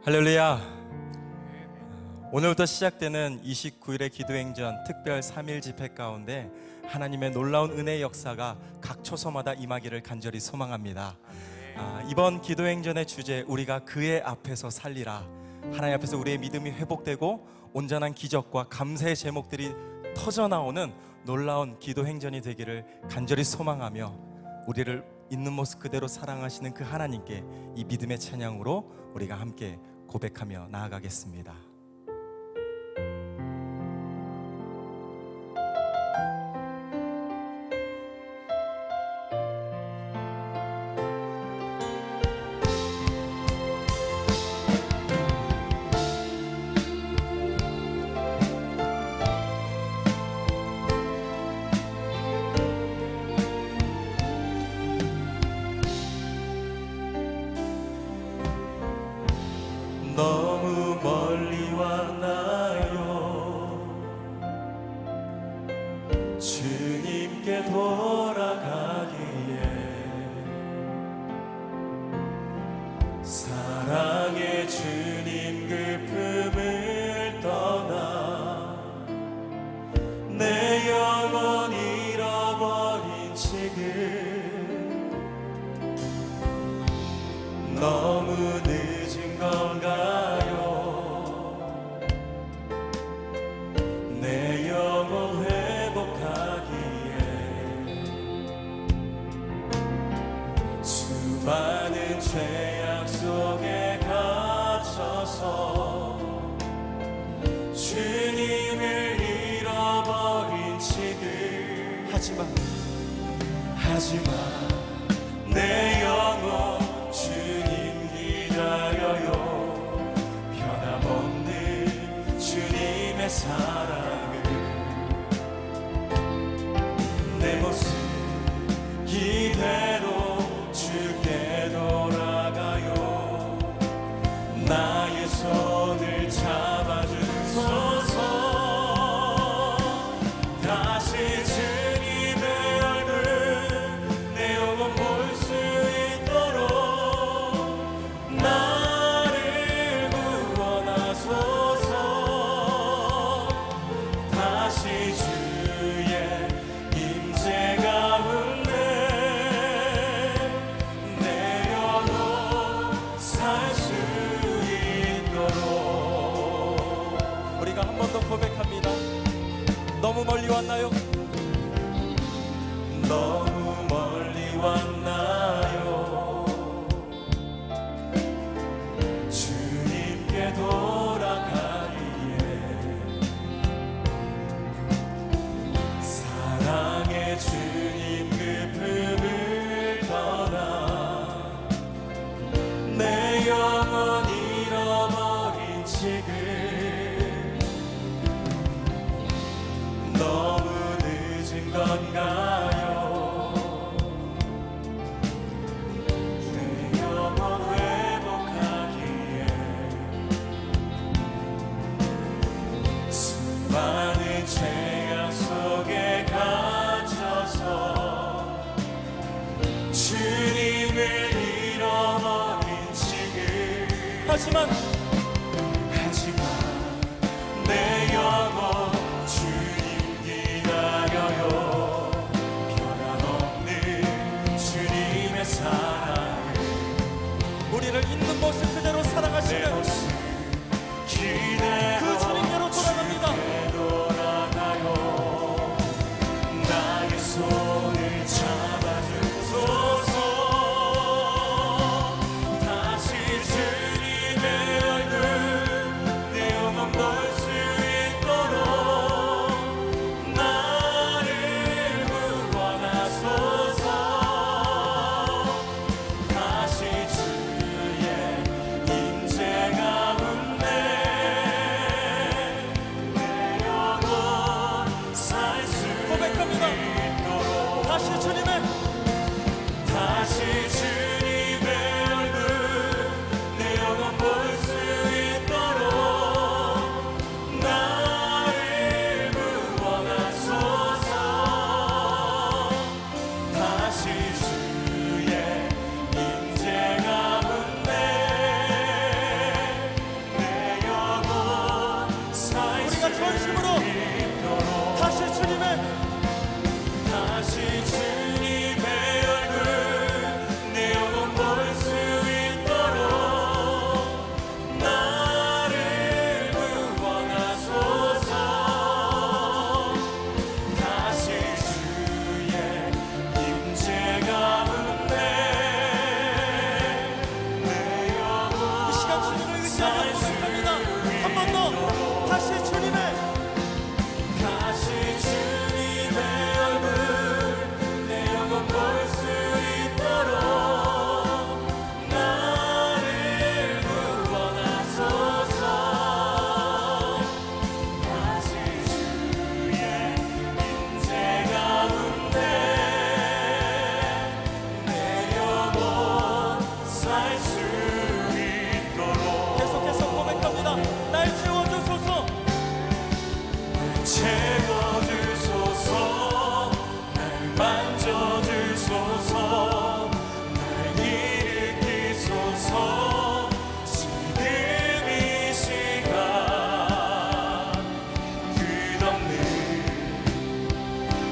할렐루야. 오늘부터 시작되는 29일의 기도행전 특별 3일 집회 가운데 하나님의 놀라운 은혜의 역사가 각 초소마다 임하기를 간절히 소망합니다. 이번 기도행전의 주제, 우리가 그의 앞에서 살리라. 하나님 앞에서 우리의 믿음이 회복되고 온전한 기적과 감사의 제목들이 터져나오는 놀라운 기도행전이 되기를 간절히 소망하며, 우리를 있는 모습 그대로 사랑하시는 그 하나님께 이 믿음의 찬양으로 우리가 함께 고백하며 나아가겠습니다. 너무 멀리 왔나요? 주님께 돌아가기에 사랑의 주님 그 품을 떠나 내 영혼 잃어버린 지금 너무 늦은 건가요? 내 영혼 회복하기에 수많은 죄악 속에 갇혀서 주님을 잃어버린 지금 하지만 내 영혼 주님 기다려요. 변함없는 주님의 사랑을 내 모습 이대로 주께 돌아가요. 나의 손을 잡아주소서. 다시 주님의 얼굴 내 영혼 볼 수 있도록 나를 구원하소서. 다시 주의 임재 가운데 내 영혼 살 수 있도록. 우리가 한 번 더 고백합니다. 너무 멀리 왔나요? 너무 멀리 왔나요? 주님께 돌아가기에 사랑의 주님 그 품을 떠나 내 영혼 잃어버린 지금 너무 늦은 건가요? 내 영혼 회복하기에 수많은 죄악 속에 갇혀서 주님을 잃어버린 지금 하지만 내 영혼 주님 기다려요. 변함없는 주님의 사랑을 우리를 있는 모습 그대로 내 사랑하시는 모습 기대어 그 주님께로 돌아갑니다. 주께 돌아가요. 나의 손을 잡아주소서. 다시 주님의 다시 주님의 얼굴 내 영혼 볼 수 있도록 나를 구원하소서. 다시 주의 임재 가운데 내 영혼 살 수 있도록 계속해서 고백합니다. 날 채워주소서. 채워주소서. 날 만져주소서. 날 일으키소서. 지금 이 시간 끝없는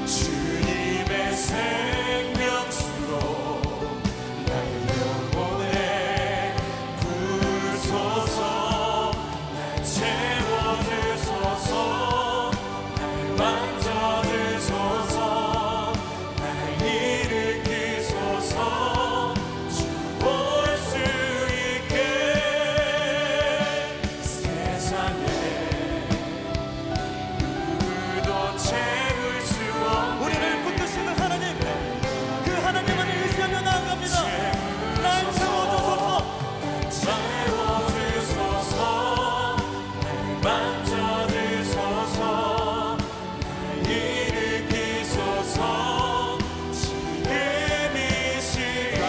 주님의 생명수로 날 영혼에 부으소서. 날 채워주소서. 만져주소서. 날 일으키소서. 주 볼 수 있게. 세상에 누구도 채울 수 없는 우리를 붙드시는 하나님, 그 하나님을 의지하며 나아갑니다. 날 채워주소서. 채워주소서. 날 만져주소서. 일으키소서. 지금 이 시간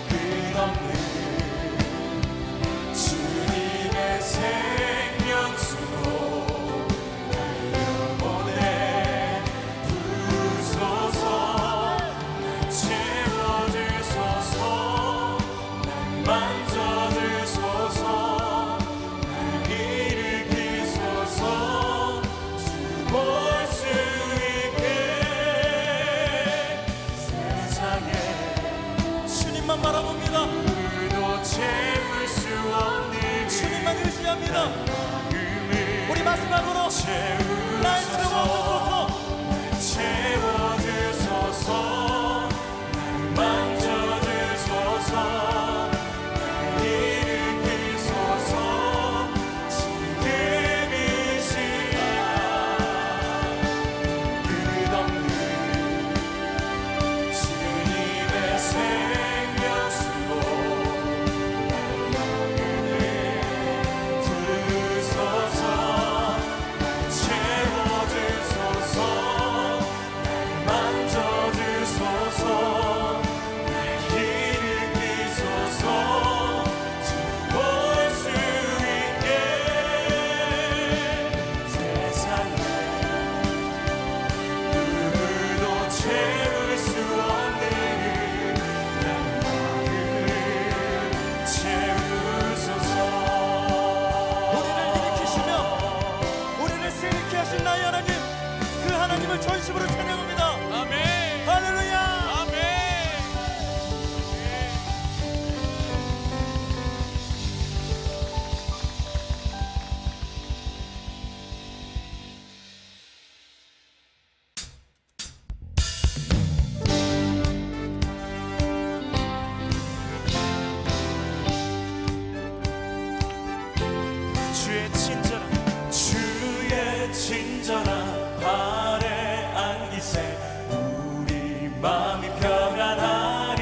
끝없는 주님의 생명수로 날 영혼에 부으소서. 날 채워주소서. 날 만져주소서. 날 일으키소서. 볼 수 있게. 세상에 주님만 바라봅니다. 누구도 채울 수 없는 주님만 의지합니다. 마음을 우리 마지막으로 날 채워주소서. 채워주소서. 날 만져주소서. 날 일으키소서. 지금 이 시간 끝없는 주님의 생명수로 날 영혼에 부으소서. 날 채워주소서. 날 만져주소서. 날 일으키소서. 주 볼 수 있게. 세상에 누구도 채울 수 없는 날 마음을 채우소서. 우리를 일으키시며 우리를 새롭게 하신 나의 하나님, 그 하나님을 전심으로 찬양합니다. 아멘. 할렐루야. 아멘. 주의 친절한 발에 안기세 우리 마음이 평안하리니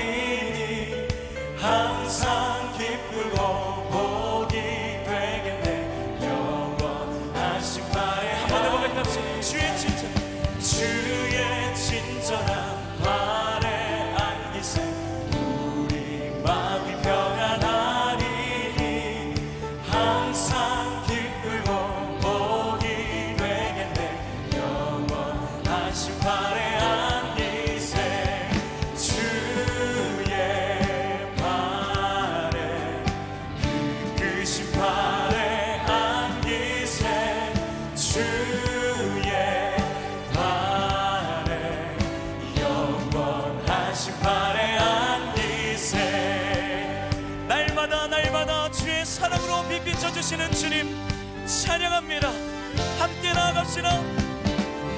항상 기쁘고 복이 되겠네. 영원하신 발에 한 번 더 고백합시다. 주의 친절한 발에 안기세 우리 마음이 평안하리니 항상 기쁘고 복이 되겠네. 영원하신 발에 안기세. 주의 발에 크신 발에 안기세. 주의 발에 영원하신 발에 안기세. 날마다 주의 사랑으로 빛비춰 주시는 주님 찬양합니다. 함께 나아갑시다.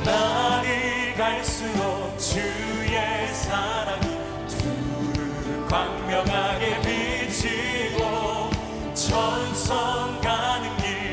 날이 갈수록 주의 사랑이 두루 광명하게 비치고 전선 가는 길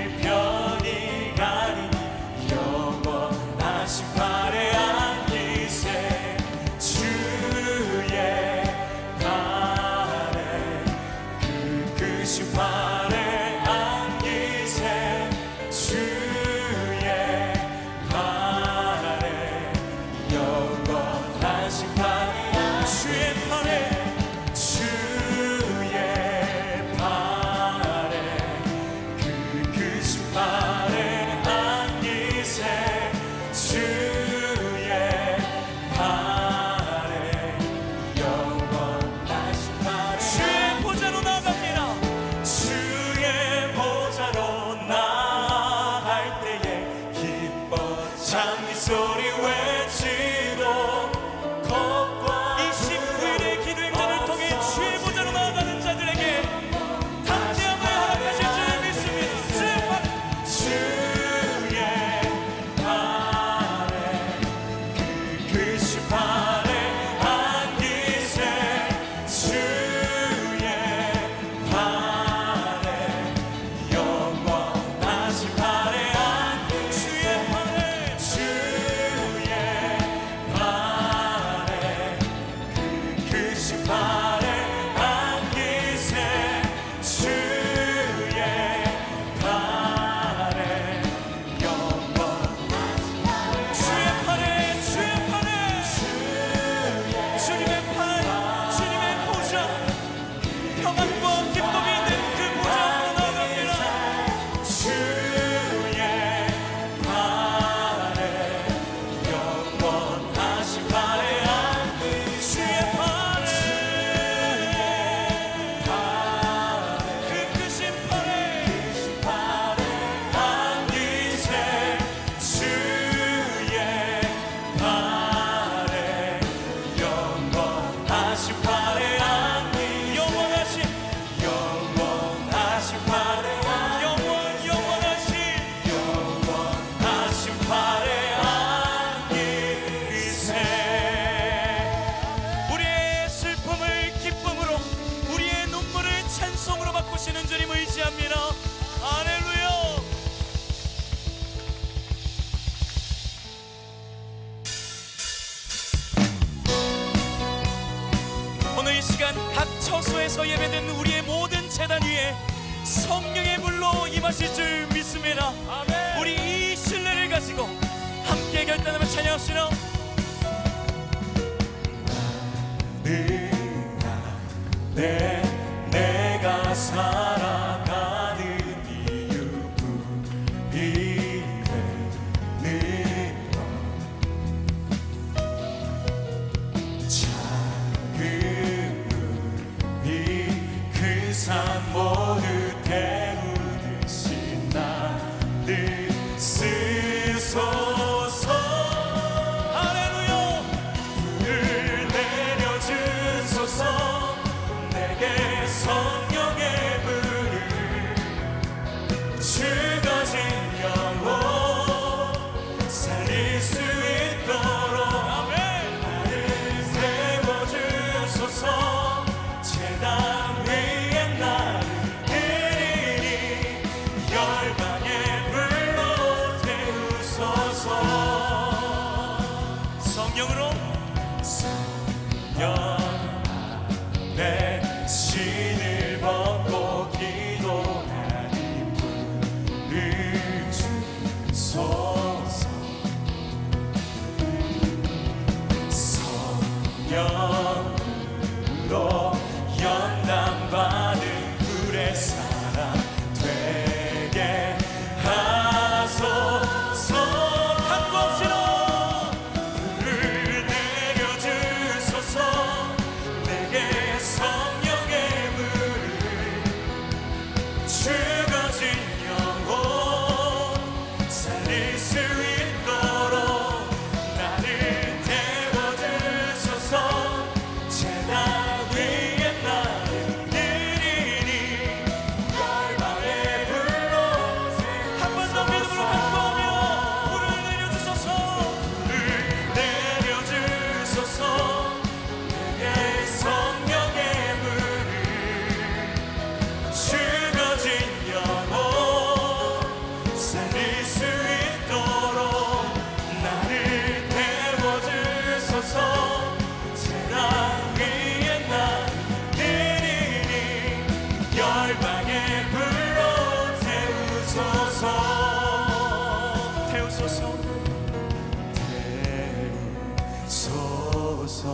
발에 영원하신 발에 안기세. 우리의 슬픔을 기쁨으로, 우리의 눈물을 찬송으로 바꾸시는 주님 의지합니다. 할렐루야. 오늘 이 시간 각 처소에서 예배된 우리의 모든 제단 위에 성령의 불로 임하실 줄 믿습니다. 아멘. 우리 이 신뢰를 가지고 함께 결단하며 찬양합시다. 내가 살아가는 이유 산 모두 태우듯이 나를 쓰소서. 할렐루야. 불을 내려주소서. 내게 성령의 불을 죽어진 영혼 살릴 수 있도록 나를 태워주소서. 제단 위에 나를 드리니 열방의 불로 태우소서. 성령으로 성령 앞에 신을 벗고 기도하니 불을 주소서. 성령으로 연단받은 불의 사람 되게 하소서. 한곳으로 불을 내려주소서. 내게 성령의 불을 죽어진 영혼 살릴 수 있도록 나를 태워주소서. 제단 위에 나를 드리니 열방의 불로 한 번 더 믿음으로 간구하며 불을 내려주소서. 불을 내려주소서. 내게 성령의 불을 죽어진 영혼 살릴 수 있도록 나를 태워주소서. 제단 위에 나를 드리니 열방의 불로 태우소서. 태우소서. 태우소서.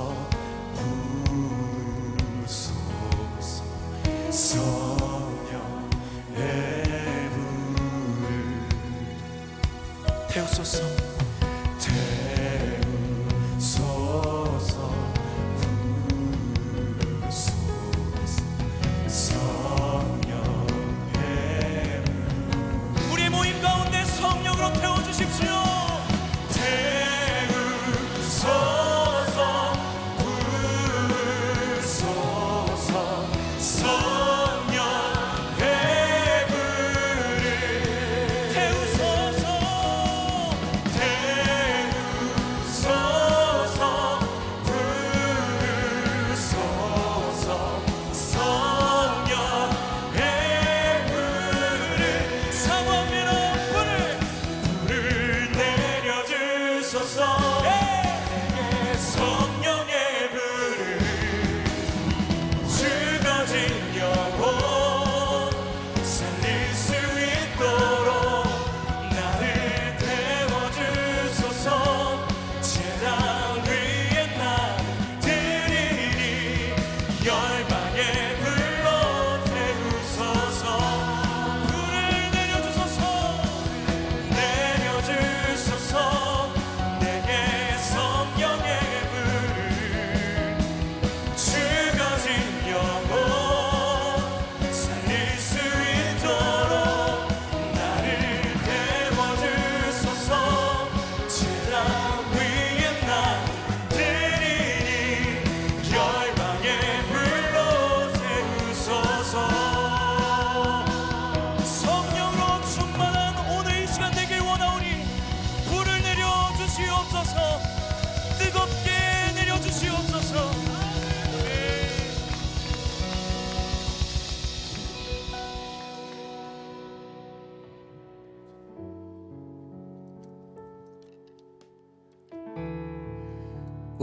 부소서. 성령의 불을 태우소서. 태우소서. 부소서. 성령의 불. 우리의 모임 가운데 성령으로 태워주십시오. 태우소서. 부소서. 성령의 불을 태우소서. 태우소서.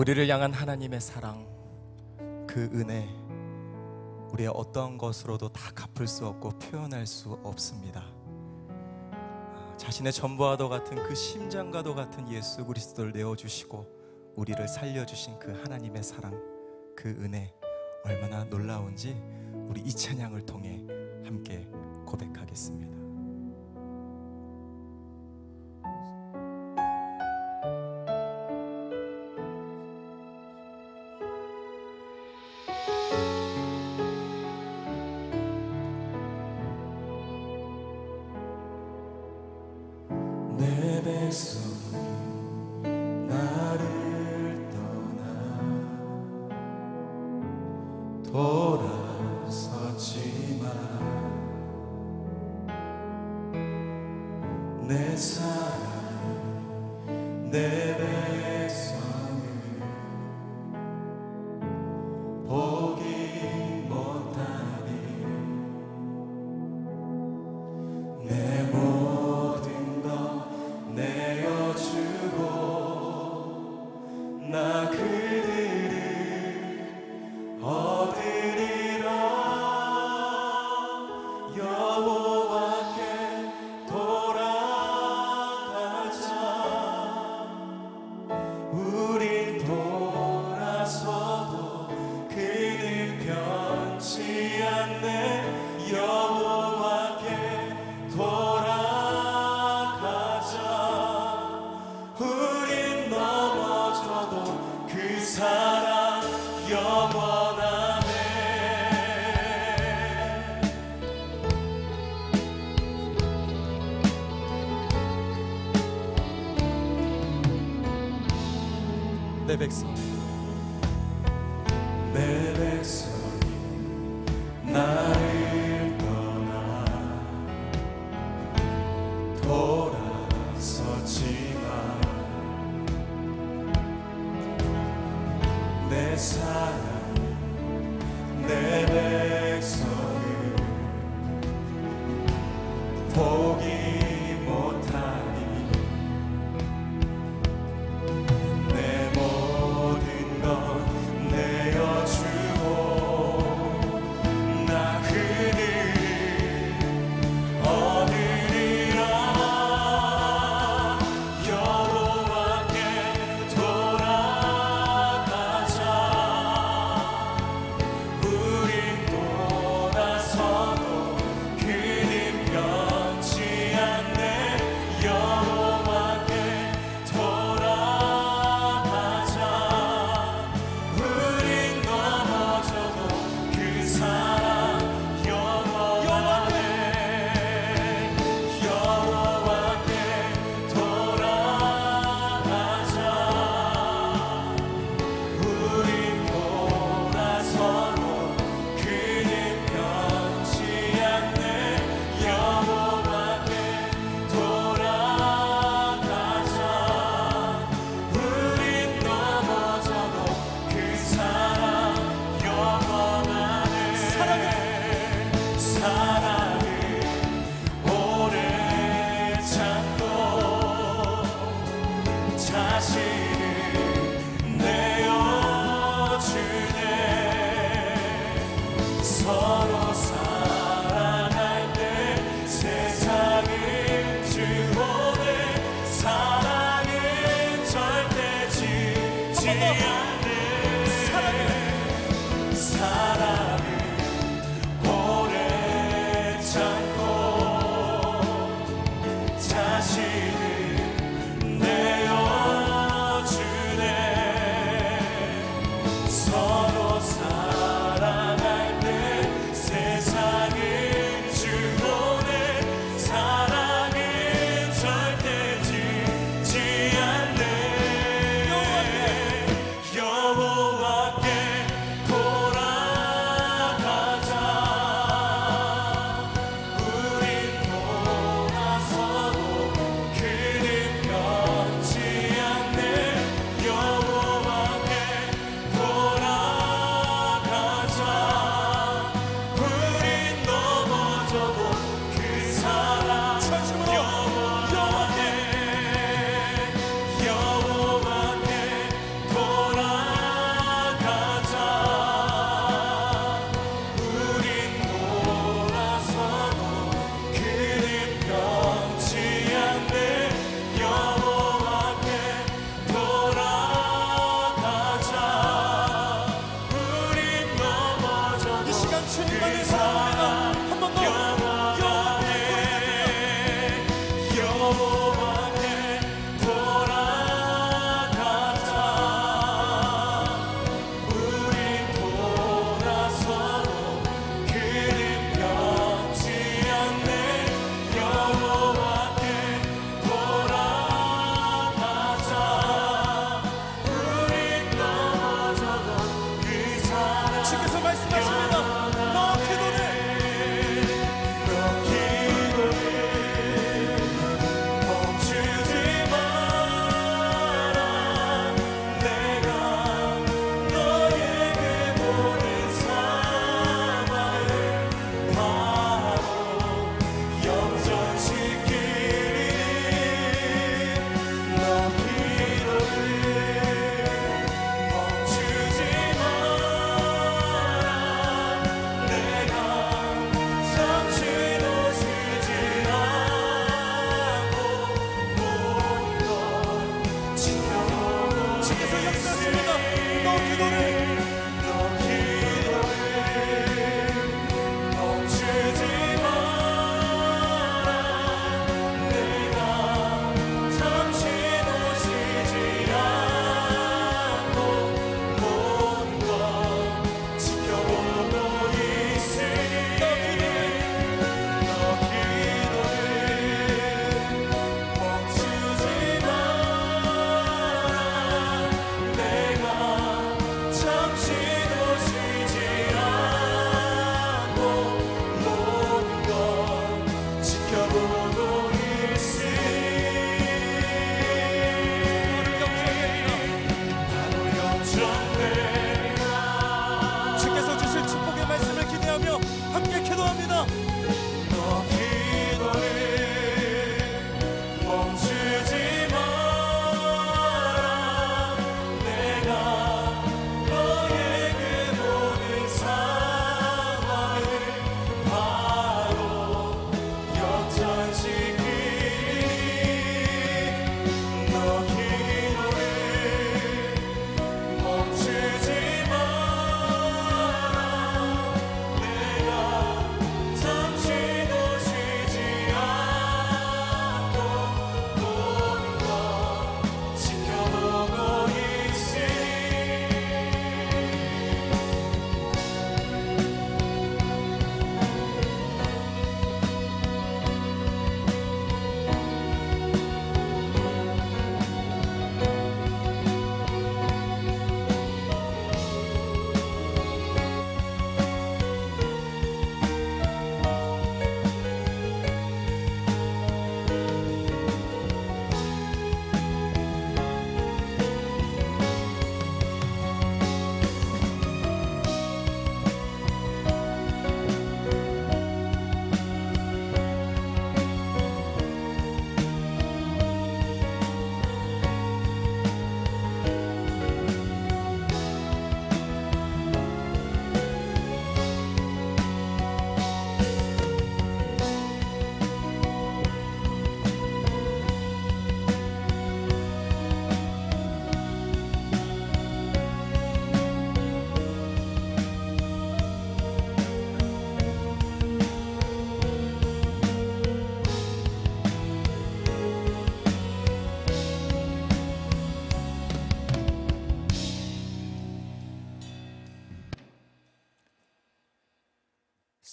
우리를 향한 하나님의 사랑, 그 은혜, 우리의 어떤 것으로도 다 갚을 수 없고 표현할 수 없습니다. 자신의 전부와도 같은 그 심장과도 같은 예수 그리스도를 내어주시고 우리를 살려주신 그 하나님의 사랑, 그 은혜 얼마나 놀라운지 우리 이 찬양을 통해 함께 고백하겠습니다. 내 백성이 나를 떠나 돌아섰지만 내 사랑 내 백성을 보기 못하니 내 모든 것 내어주고 나 그들을 얻으리라. 여호와께 돌아가자. 우린 돌아서도 그는 변치 않네. 여호와께 돌아가자. 우린 넘어져도 그 사랑 영원하네. 내 백성, 내 백성이 나를 떠나 돌아섰지만 내 사랑 내 백성을 보기 못하니 내 모든 것 내어주고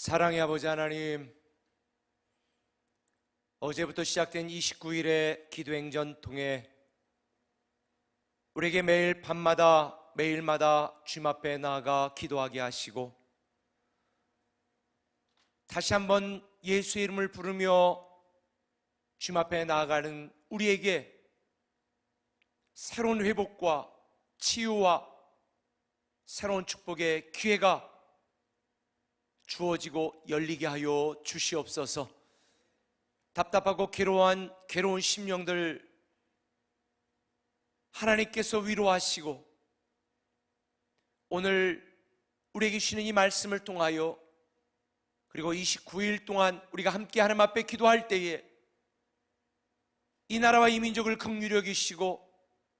사랑의 아버지 하나님, 어제부터 시작된 29일의 기도행전 통해 우리에게 매일 밤마다 매일마다 주님 앞에 나아가 기도하게 하시고, 다시 한번 예수의 이름을 부르며 주님 앞에 나아가는 우리에게 새로운 회복과 치유와 새로운 축복의 기회가 주어지고 열리게 하여 주시옵소서. 답답하고 괴로운 심령들 하나님께서 위로하시고, 오늘 우리에게 주시는 이 말씀을 통하여, 그리고 29일 동안 우리가 함께 하나님 앞에 기도할 때에 이 나라와 이 민족을 긍휼히 여기시고,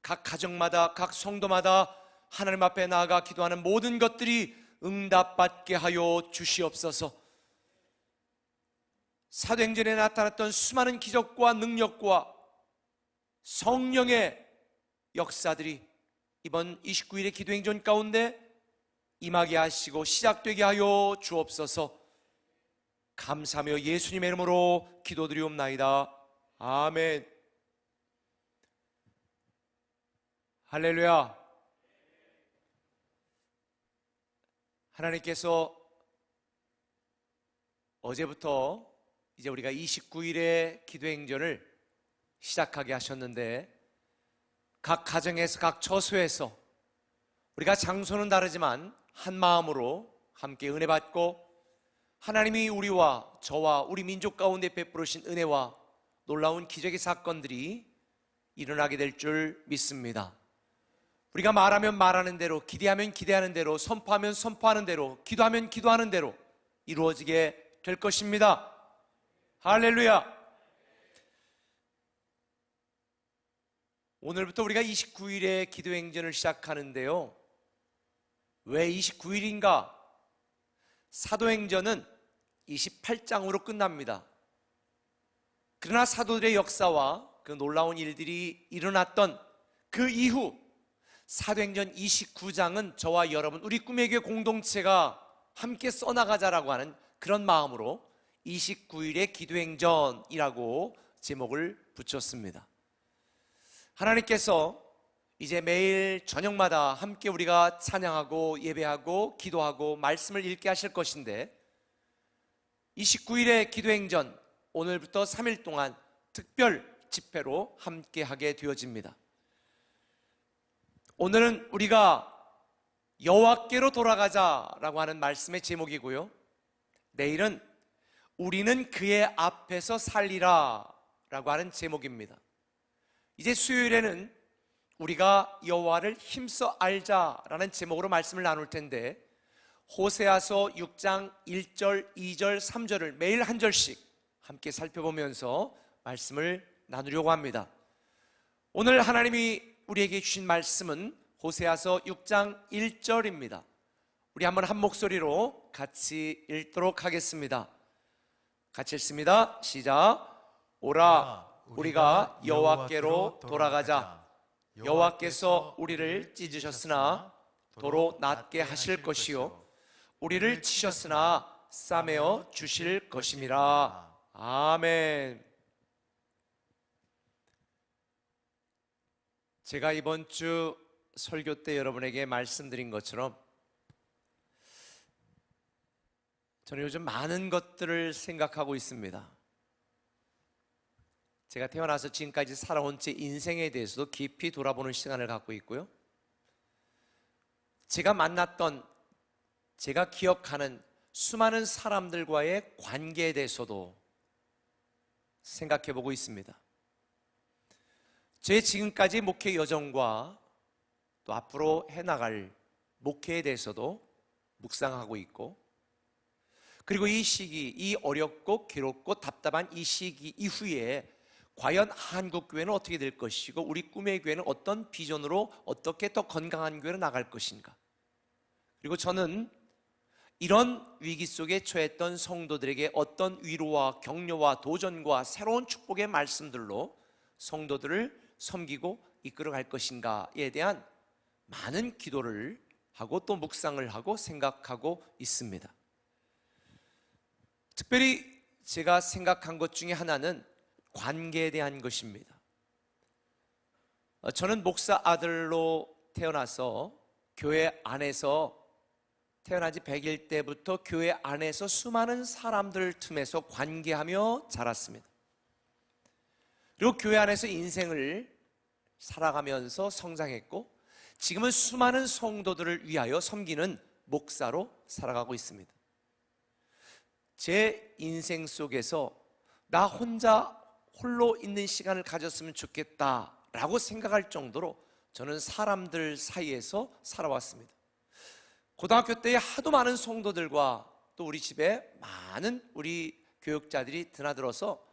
각 가정마다 각 성도마다 하나님 앞에 나아가 기도하는 모든 것들이 응답받게 하여 주시옵소서. 사도행전에 나타났던 수많은 기적과 능력과 성령의 역사들이 이번 29일의 기도행전 가운데 임하게 하시고 시작되게 하여 주옵소서. 감사하며 예수님의 이름으로 기도드리옵나이다. 아멘. 할렐루야. 하나님께서 어제부터 이제 우리가 29일의 기도행전을 시작하게 하셨는데, 각 가정에서 각 처소에서 우리가 장소는 다르지만 한 마음으로 함께 은혜 받고, 하나님이 우리와 저와 우리 민족 가운데 베풀으신 은혜와 놀라운 기적의 사건들이 일어나게 될 줄 믿습니다. 우리가 말하면 말하는 대로, 기대하면 기대하는 대로, 선포하면 선포하는 대로, 기도하면 기도하는 대로 이루어지게 될 것입니다. 할렐루야. 오늘부터 우리가 29일의 기도행전을 시작하는데요, 왜 29일인가? 사도행전은 28장으로 끝납니다. 그러나 사도들의 역사와 그 놀라운 일들이 일어났던 그 이후 사도행전 29장은 저와 여러분, 우리 꿈의 교회 공동체가 함께 써나가자라고 하는 그런 마음으로 29일의 기도행전이라고 제목을 붙였습니다. 하나님께서 이제 매일 저녁마다 함께 우리가 찬양하고 예배하고 기도하고 말씀을 읽게 하실 것인데, 29일의 기도행전, 오늘부터 3일 동안 특별 집회로 함께 하게 되어집니다. 오늘은 우리가 여호와께로 돌아가자라고 하는 말씀의 제목이고요, 내일은 우리는 그의 앞에서 살리라 라고 하는 제목입니다. 이제 수요일에는 우리가 여호와를 힘써 알자라는 제목으로 말씀을 나눌 텐데, 호세아서 6장 1절, 2절, 3절을 매일 한 절씩 함께 살펴보면서 말씀을 나누려고 합니다. 오늘 하나님이 우리에게 주신 말씀은 호세아서 6장 1절입니다. 우리 한번 한 목소리로 같이 읽도록 하겠습니다. 같이 읽습니다. 시작. 오라, 우리가 여호와께로 돌아가자. 여호와께서 우리를 찢으셨으나 도로 낫게 하실 것이요, 우리를 치셨으나 싸매어 주실 것임이라. 아멘. 제가 이번 주 설교 때 여러분에게 말씀드린 것처럼, 저는 요즘 많은 것들을 생각하고 있습니다. 제가 태어나서 지금까지 살아온 제 인생에 대해서도 깊이 돌아보는 시간을 갖고 있고요, 제가 만났던, 제가 기억하는 수많은 사람들과의 관계에 대해서도 생각해 보고 있습니다. 제 지금까지 목회 여정과 또 앞으로 해나갈 목회에 대해서도 묵상하고 있고, 그리고 이 시기, 이 어렵고 괴롭고 답답한 이 시기 이후에 과연 한국교회는 어떻게 될 것이고, 우리 꿈의 교회는 어떤 비전으로 어떻게 더 건강한 교회로 나갈 것인가. 그리고 저는 이런 위기 속에 처했던 성도들에게 어떤 위로와 격려와 도전과 새로운 축복의 말씀들로 성도들을 섬기고 이끌어 갈 것인가에 대한 많은 기도를 하고 또 묵상을 하고 생각하고 있습니다. 특별히 제가 생각한 것 중에 하나는 관계에 대한 것입니다. 저는 목사 아들로 태어나서 교회 안에서 태어난 지 100일 때부터 교회 안에서 수많은 사람들 틈에서 관계하며 자랐습니다. 그리고 교회 안에서 인생을 살아가면서 성장했고 지금은 수많은 성도들을 위하여 섬기는 목사로 살아가고 있습니다. 제 인생 속에서 나 혼자 홀로 있는 시간을 가졌으면 좋겠다라고 생각할 정도로 저는 사람들 사이에서 살아왔습니다. 고등학교 때 하도 많은 성도들과 또 우리 집에 많은 우리 교육자들이 드나들어서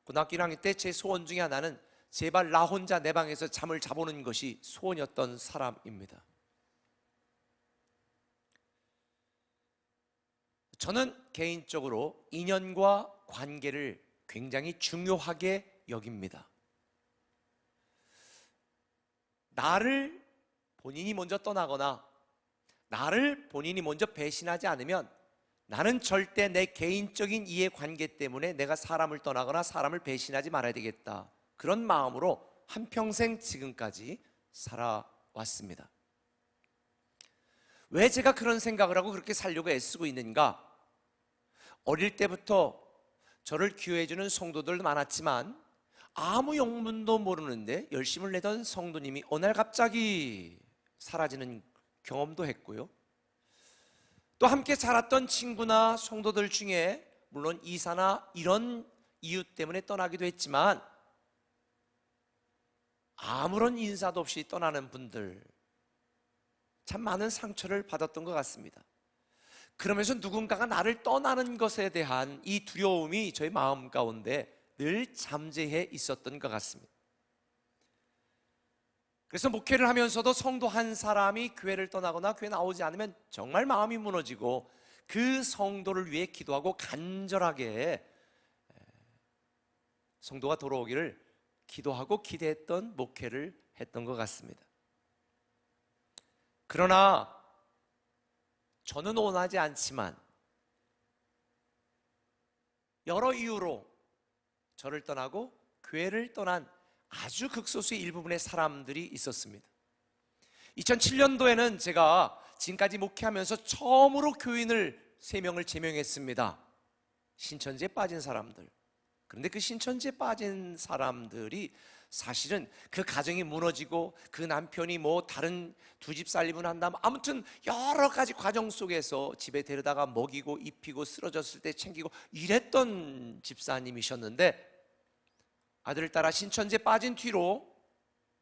고등학교 1학년 때 제 소원 중에 하나는 제발 나 혼자 내 방에서 잠을 자보는 것이 소원이었던 사람입니다. 저는 개인적으로 인연과 관계를 굉장히 중요하게 여깁니다. 나를 본인이 먼저 떠나거나 나를 본인이 먼저 배신하지 않으면 나는 절대 내 개인적인 이해관계 때문에 내가 사람을 떠나거나 사람을 배신하지 말아야 되겠다, 그런 마음으로 한평생 지금까지 살아왔습니다. 왜 제가 그런 생각을 하고 그렇게 살려고 애쓰고 있는가? 어릴 때부터 저를 기여해주는 성도들도 많았지만 아무 영문도 모르는데 열심을 내던 성도님이 어느 날 갑자기 사라지는 경험도 했고요. 또 함께 자랐던 친구나 성도들 중에 물론 이사나 이런 이유 때문에 떠나기도 했지만 아무런 인사도 없이 떠나는 분들, 참 많은 상처를 받았던 것 같습니다. 그러면서 누군가가 나를 떠나는 것에 대한 이 두려움이 저의 마음 가운데 늘 잠재해 있었던 것 같습니다. 그래서 목회를 하면서도 성도 한 사람이 교회를 떠나거나 교회 나오지 않으면 정말 마음이 무너지고 그 성도를 위해 기도하고 간절하게 성도가 돌아오기를 기도하고 기대했던 목회를 했던 것 같습니다. 그러나 저는 원하지 않지만 여러 이유로 저를 떠나고 교회를 떠난 아주 극소수의 일부분의 사람들이 있었습니다. 2007년도에는 제가 지금까지 목회하면서 처음으로 교인을 3명을 제명했습니다. 신천지에 빠진 사람들. 그런데 그 신천지에 빠진 사람들이 사실은 그 가정이 무너지고 그 남편이 뭐 다른 두 집 살림을 한다면 아무튼 여러 가지 과정 속에서 집에 데려다가 먹이고 입히고 쓰러졌을 때 챙기고 이랬던 집사님이셨는데 아들을 따라 신천지에 빠진 뒤로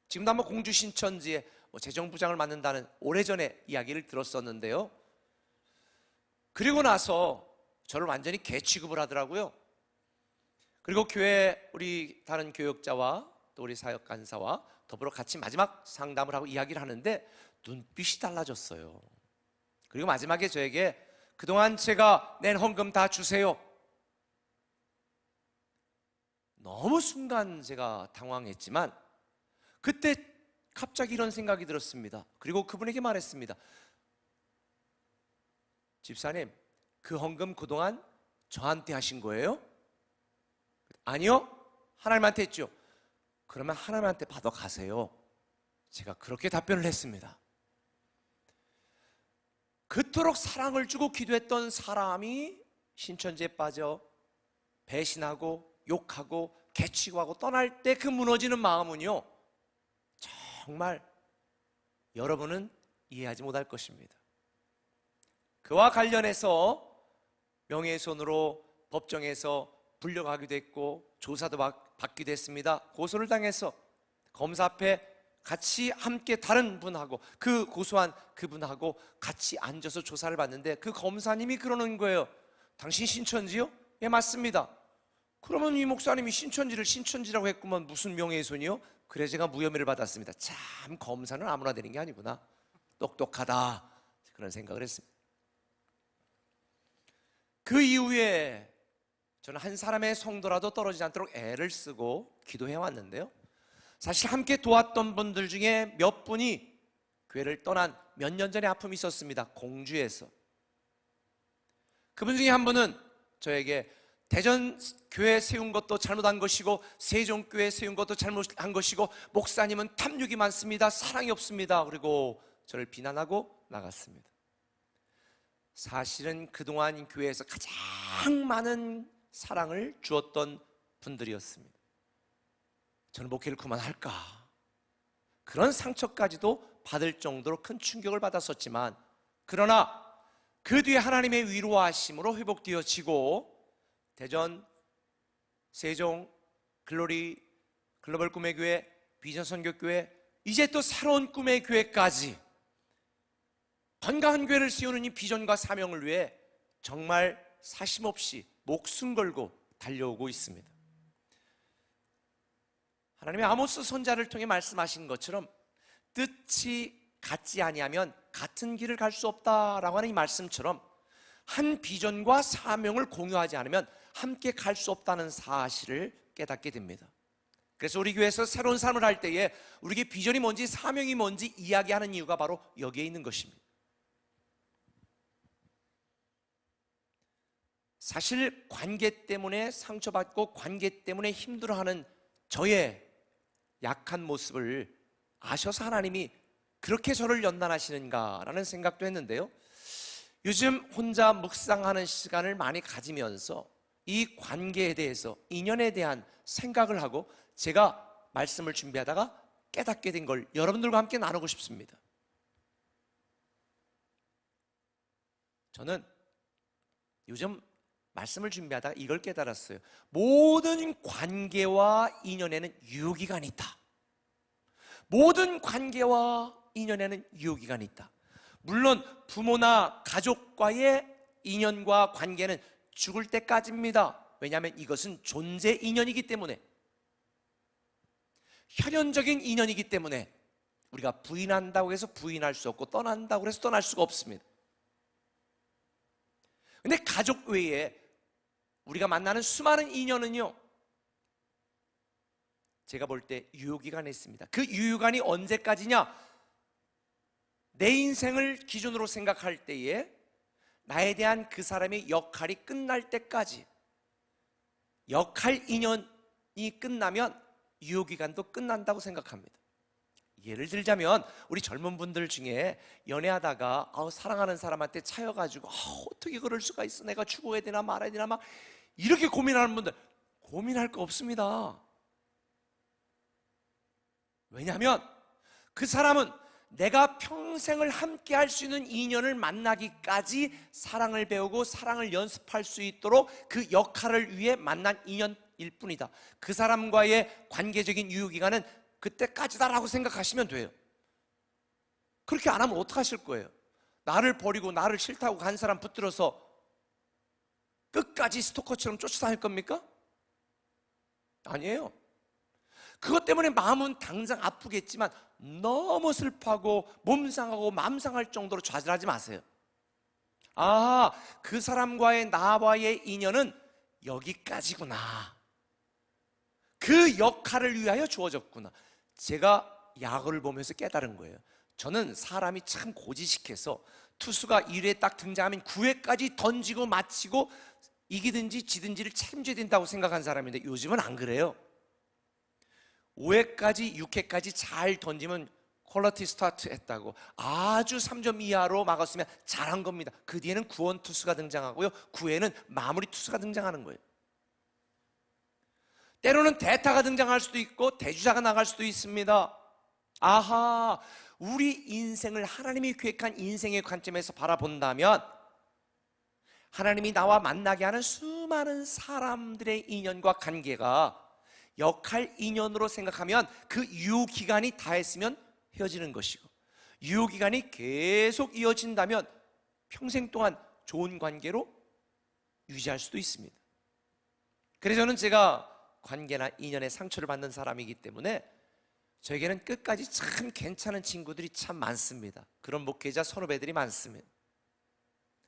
지금도 한번 공주 신천지에 재정부장을 맡는다는 오래전에 이야기를 들었었는데요. 그리고 나서 저를 완전히 개취급을 하더라고요. 그리고 교회 우리 다른 교역자와 또 우리 사역 간사와 더불어 같이 마지막 상담을 하고 이야기를 하는데 눈빛이 달라졌어요. 그리고 마지막에 저에게 그동안 제가 낸 헌금 다 주세요. 너무 순간 제가 당황했지만 그때 갑자기 이런 생각이 들었습니다. 그리고 그분에게 말했습니다. 집사님, 그 헌금 그동안 저한테 하신 거예요? 아니요, 하나님한테 했죠. 그러면 하나님한테 받아 가세요. 제가 그렇게 답변을 했습니다. 그토록 사랑을 주고 기도했던 사람이 신천지에 빠져 배신하고 욕하고 개취고하고 떠날 때 그 무너지는 마음은요, 정말 여러분은 이해하지 못할 것입니다. 그와 관련해서 명예훼손으로 법정에서 불려가기도 했고 조사도 받기도 했습니다. 고소를 당해서 검사 앞에 같이 함께 다른 분하고 그 고소한 그분하고 같이 앉아서 조사를 받는데 그 검사님이 그러는 거예요. 당신 신천지요? 예, 맞습니다. 그러면 이 목사님이 신천지를 신천지라고 했구만, 무슨 명예훼손이요? 그래 제가 무혐의를 받았습니다. 참, 검사는 아무나 되는 게 아니구나, 똑똑하다, 그런 생각을 했습니다. 그 이후에 저는 한 사람의 성도라도 떨어지지 않도록 애를 쓰고 기도해 왔는데요, 사실 함께 도왔던 분들 중에 몇 분이 교회를 떠난 몇 년 전에 아픔이 있었습니다. 공주에서. 그분 중에 한 분은 저에게 대전 교회 세운 것도 잘못한 것이고 세종교회 세운 것도 잘못한 것이고 목사님은 탐욕이 많습니다, 사랑이 없습니다, 그리고 저를 비난하고 나갔습니다. 사실은 그동안 교회에서 가장 많은 사랑을 주었던 분들이었습니다. 저는 목회를 그만할까, 그런 상처까지도 받을 정도로 큰 충격을 받았었지만, 그러나 그 뒤에 하나님의 위로하심으로 회복되어지고 대전, 세종, 글로리, 글로벌 꿈의 교회, 비전 선교교회, 이제 또 새로운 꿈의 교회까지 건강한 교회를 세우는 이 비전과 사명을 위해 정말 사심없이 목숨 걸고 달려오고 있습니다. 하나님의 아모스 선지자를 통해 말씀하신 것처럼 뜻이 같지 아니하면 같은 길을 갈 수 없다라고 하는 이 말씀처럼 한 비전과 사명을 공유하지 않으면 함께 갈 수 없다는 사실을 깨닫게 됩니다. 그래서 우리 교회에서 새로운 삶을 할 때에 우리에게 비전이 뭔지 사명이 뭔지 이야기하는 이유가 바로 여기에 있는 것입니다. 사실 관계 때문에 상처받고 관계 때문에 힘들어하는 저의 약한 모습을 아셔서 하나님이 그렇게 저를 연단하시는가라는 생각도 했는데요, 요즘 혼자 묵상하는 시간을 많이 가지면서 이 관계에 대해서, 인연에 대한 생각을 하고 제가 말씀을 준비하다가 깨닫게 된 걸 여러분들과 함께 나누고 싶습니다. 저는 요즘 말씀을 준비하다가 이걸 깨달았어요. 모든 관계와 인연에는 유효기간이 있다. 모든 관계와 인연에는 유효기간이 있다. 물론 부모나 가족과의 인연과 관계는 죽을 때까지입니다. 왜냐하면 이것은 존재 인연이기 때문에, 혈연적인 인연이기 때문에 우리가 부인한다고 해서 부인할 수 없고 떠난다고 해서 떠날 수가 없습니다. 근데 가족 외에 우리가 만나는 수많은 인연은요, 제가 볼 때 유효기간이 있습니다. 그 유효기간이 언제까지냐? 내 인생을 기준으로 생각할 때에 나에 대한 그 사람의 역할이 끝날 때까지. 역할 인연이 끝나면 유효기간도 끝난다고 생각합니다. 예를 들자면 우리 젊은 분들 중에 연애하다가 사랑하는 사람한테 차여가지고 어떻게 그럴 수가 있어, 내가 죽어야 되나 말아야 되나 막 이렇게 고민하는 분들, 고민할 거 없습니다. 왜냐하면 그 사람은 내가 평생을 함께 할 수 있는 인연을 만나기까지 사랑을 배우고 사랑을 연습할 수 있도록 그 역할을 위해 만난 인연일 뿐이다. 그 사람과의 관계적인 유효기간은 그때까지다라고 생각하시면 돼요. 그렇게 안 하면 어떡하실 거예요? 나를 버리고 나를 싫다고 간 사람 붙들어서 끝까지 스토커처럼 쫓아다닐 겁니까? 아니에요. 그것 때문에 마음은 당장 아프겠지만 너무 슬퍼하고 몸 상하고 마음 상할 정도로 좌절하지 마세요. 그 사람과의 나와의 인연은 여기까지구나. 그 역할을 위하여 주어졌구나. 제가 야구를 보면서 깨달은 거예요. 저는 사람이 참 고지식해서 투수가 1회 딱 등장하면 9회까지 던지고 마치고 이기든지 지든지를 책임져야 된다고 생각한 사람인데 요즘은 안 그래요. 5회까지 6회까지 잘 던지면 퀄리티 스타트 했다고, 아주 3점 이하로 막았으면 잘한 겁니다. 그 뒤에는 구원 투수가 등장하고요, 9회는 마무리 투수가 등장하는 거예요. 때로는 대타가 등장할 수도 있고 대주자가 나갈 수도 있습니다. 우리 인생을 하나님이 계획한 인생의 관점에서 바라본다면 하나님이 나와 만나게 하는 수많은 사람들의 인연과 관계가 역할 인연으로 생각하면 그 유효기간이 다했으면 헤어지는 것이고, 유효기간이 계속 이어진다면 평생 동안 좋은 관계로 유지할 수도 있습니다. 그래서 저는 제가 관계나 인연에 상처를 받는 사람이기 때문에 저에게는 끝까지 참 괜찮은 친구들이 참 많습니다. 그런 목회자 선후배들이 많습니다.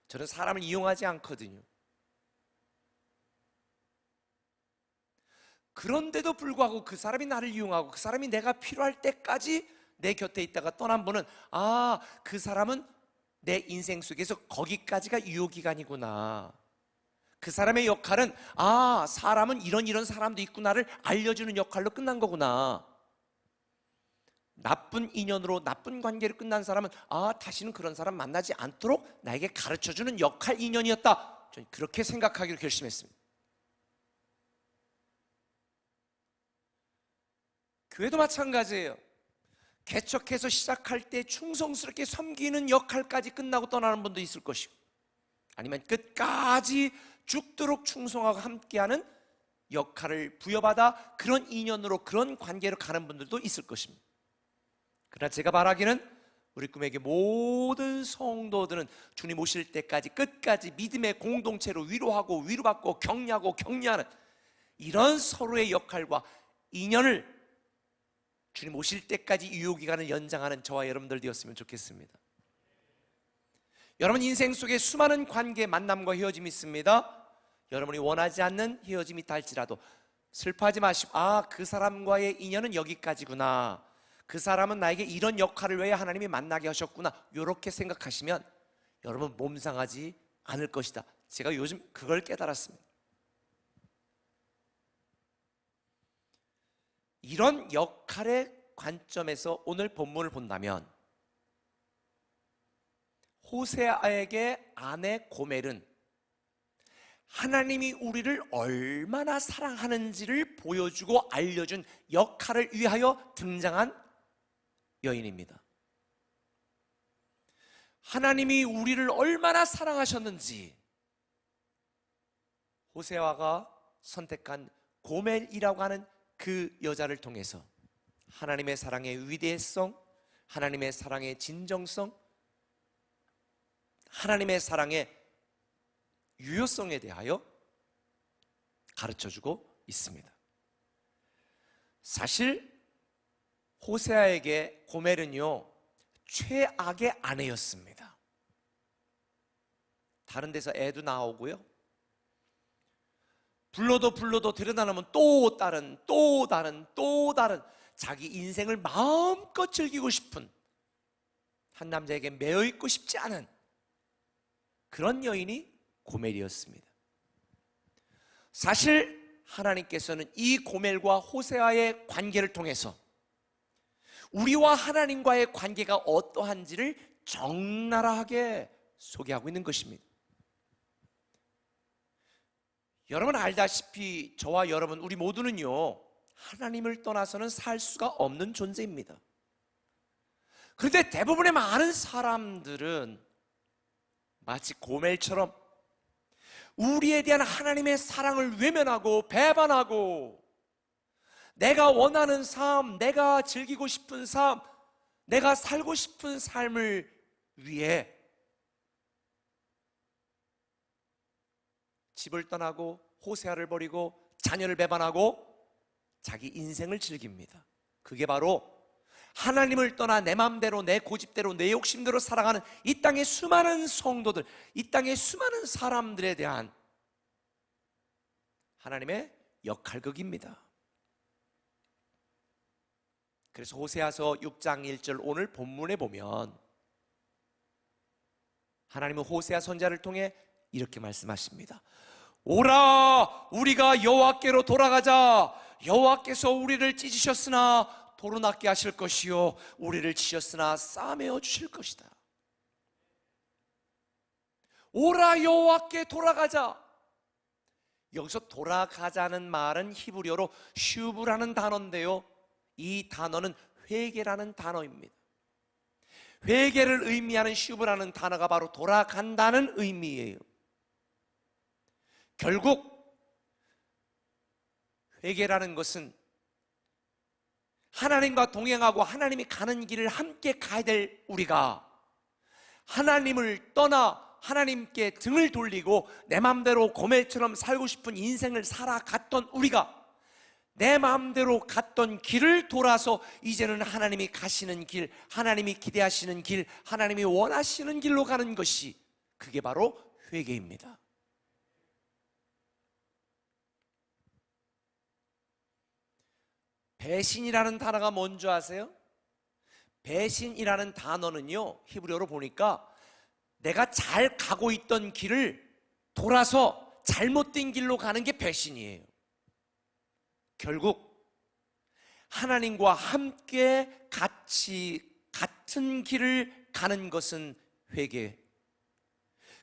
저는 사람을 이용하지 않거든요. 그런데도 불구하고 그 사람이 나를 이용하고 그 사람이 내가 필요할 때까지 내 곁에 있다가 떠난 분은 그 사람은 내 인생 속에서 거기까지가 유효기간이구나. 그 사람의 역할은 사람은 이런 사람도 있구나를 알려주는 역할로 끝난 거구나. 나쁜 인연으로 나쁜 관계로 끝난 사람은 다시는 그런 사람 만나지 않도록 나에게 가르쳐주는 역할 인연이었다. 저는 그렇게 생각하기로 결심했습니다. 교회도 마찬가지예요. 개척해서 시작할 때 충성스럽게 섬기는 역할까지 끝나고 떠나는 분도 있을 것이고, 아니면 끝까지 죽도록 충성하고 함께하는 역할을 부여받아 그런 인연으로 그런 관계로 가는 분들도 있을 것입니다. 그러나 제가 바라기는 우리 꿈에게 모든 성도들은 주님 오실 때까지 끝까지 믿음의 공동체로 위로하고 위로받고 격려하고 격려하는 이런 서로의 역할과 인연을 주님 오실 때까지 유효기간을 연장하는 저와 여러분들 되었으면 좋겠습니다. 여러분 인생 속에 수많은 관계, 만남과 헤어짐이 있습니다. 여러분이 원하지 않는 헤어짐이 있다 할지라도 슬퍼하지 마시고 그 사람과의 인연은 여기까지구나, 그 사람은 나에게 이런 역할을 위해 하나님이 만나게 하셨구나, 이렇게 생각하시면 여러분 몸 상하지 않을 것이다. 제가 요즘 그걸 깨달았습니다. 이런 역할의 관점에서 오늘 본문을 본다면 호세아에게 아내 고멜은 하나님이 우리를 얼마나 사랑하는지를 보여주고 알려준 역할을 위하여 등장한 여인입니다. 하나님이 우리를 얼마나 사랑하셨는지 호세아가 선택한 고멜이라고 하는 그 여자를 통해서 하나님의 사랑의 위대성, 하나님의 사랑의 진정성, 하나님의 사랑의 유효성에 대하여 가르쳐주고 있습니다. 사실 호세아에게 고멜은요 최악의 아내였습니다. 다른 데서 애도 나오고요, 불러도 들여다보면 또 다른 자기 인생을 마음껏 즐기고 싶은, 한 남자에게 매여 있고 싶지 않은 그런 여인이 고멜이었습니다. 사실 하나님께서는 이 고멜과 호세아의 관계를 통해서 우리와 하나님과의 관계가 어떠한지를 적나라하게 소개하고 있는 것입니다. 여러분 알다시피 저와 여러분 우리 모두는요 하나님을 떠나서는 살 수가 없는 존재입니다. 그런데 대부분의 많은 사람들은 마치 고멜처럼 우리에 대한 하나님의 사랑을 외면하고 배반하고 내가 원하는 삶, 내가 즐기고 싶은 삶, 내가 살고 싶은 삶을 위해 집을 떠나고 호세아를 버리고 자녀를 배반하고 자기 인생을 즐깁니다. 그게 바로 하나님을 떠나 내 마음대로 내 고집대로 내 욕심대로 살아가는 이 땅의 수많은 성도들, 이 땅의 수많은 사람들에 대한 하나님의 역할극입니다. 그래서 호세아서 6장 1절 오늘 본문에 보면 하나님은 호세아 선지자를 통해 이렇게 말씀하십니다. 오라 우리가 여호와께로 돌아가자. 여호와께서 우리를 찢으셨으나 도로 낫게 하실 것이요 우리를 치셨으나 싸매어 주실 것이다. 오라 여호와께 돌아가자. 여기서 돌아가자는 말은 히브리어로 슈브라는 단어인데요, 이 단어는 회개라는 단어입니다. 회개를 의미하는 슈브라는 단어가 바로 돌아간다는 의미예요. 결국 회개라는 것은 하나님과 동행하고 하나님이 가는 길을 함께 가야 될 우리가 하나님을 떠나 하나님께 등을 돌리고 내 마음대로 고멜처럼 살고 싶은 인생을 살아갔던 우리가 내 마음대로 갔던 길을 돌아서 이제는 하나님이 가시는 길, 하나님이 기대하시는 길, 하나님이 원하시는 길로 가는 것이 그게 바로 회개입니다. 배신이라는 단어가 뭔지 아세요? 배신이라는 단어는요 히브리어로 보니까 내가 잘 가고 있던 길을 돌아서 잘못된 길로 가는 게 배신이에요. 결국 하나님과 함께 같은 길을 가는 것은 회개.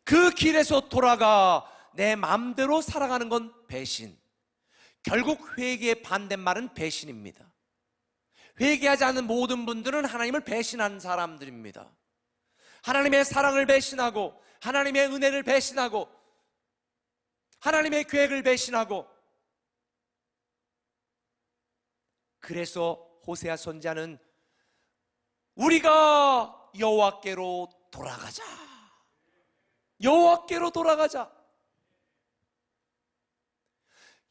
그 길에서 돌아가 내 마음대로 살아가는 건 배신. 결국 회개의 반대말은 배신입니다. 회개하지 않는 모든 분들은 하나님을 배신한 사람들입니다. 하나님의 사랑을 배신하고, 하나님의 은혜를 배신하고, 하나님의 계획을 배신하고. 그래서 호세아 선지자는 우리가 여호와께로 돌아가자, 여호와께로 돌아가자.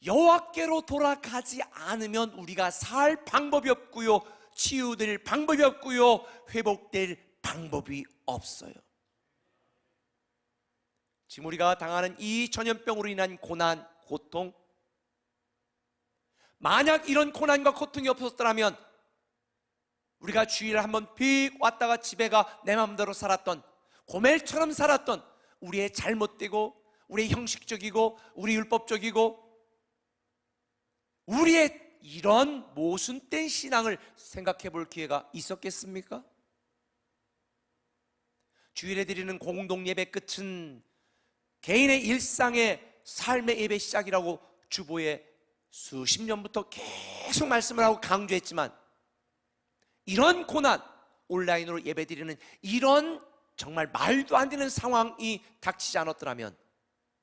여호와께로 돌아가지 않으면 우리가 살 방법이 없고요, 치유될 방법이 없고요, 회복될 방법이 없어요. 지금 우리가 당하는 이 전염병으로 인한 고난, 고통, 만약 이런 고난과 고통이 없었더라면 우리가 주일에 한번 픽 왔다가 집에 가 내 마음대로 살았던, 고멜처럼 살았던 우리의 잘못되고 우리의 형식적이고 우리 율법적이고 우리의 이런 모순된 신앙을 생각해 볼 기회가 있었겠습니까? 주일에 드리는 공동 예배 끝은 개인의 일상의 삶의 예배 시작이라고 주보에 수십 년부터 계속 말씀을 하고 강조했지만, 이런 고난, 온라인으로 예배 드리는 이런 정말 말도 안 되는 상황이 닥치지 않았더라면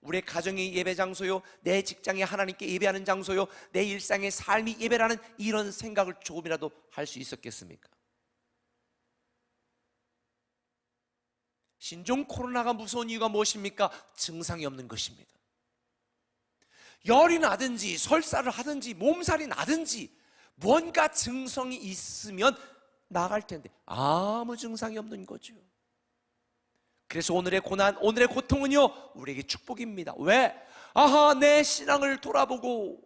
우리의 가정이 예배 장소요, 내 직장이 하나님께 예배하는 장소요, 내 일상의 삶이 예배라는 이런 생각을 조금이라도 할 수 있었겠습니까? 신종 코로나가 무서운 이유가 무엇입니까? 증상이 없는 것입니다. 열이 나든지 설사를 하든지 몸살이 나든지 뭔가 증상이 있으면 나갈 텐데 아무 증상이 없는 거죠. 그래서 오늘의 고난, 오늘의 고통은요, 우리에게 축복입니다. 왜? 아하, 내 신앙을 돌아보고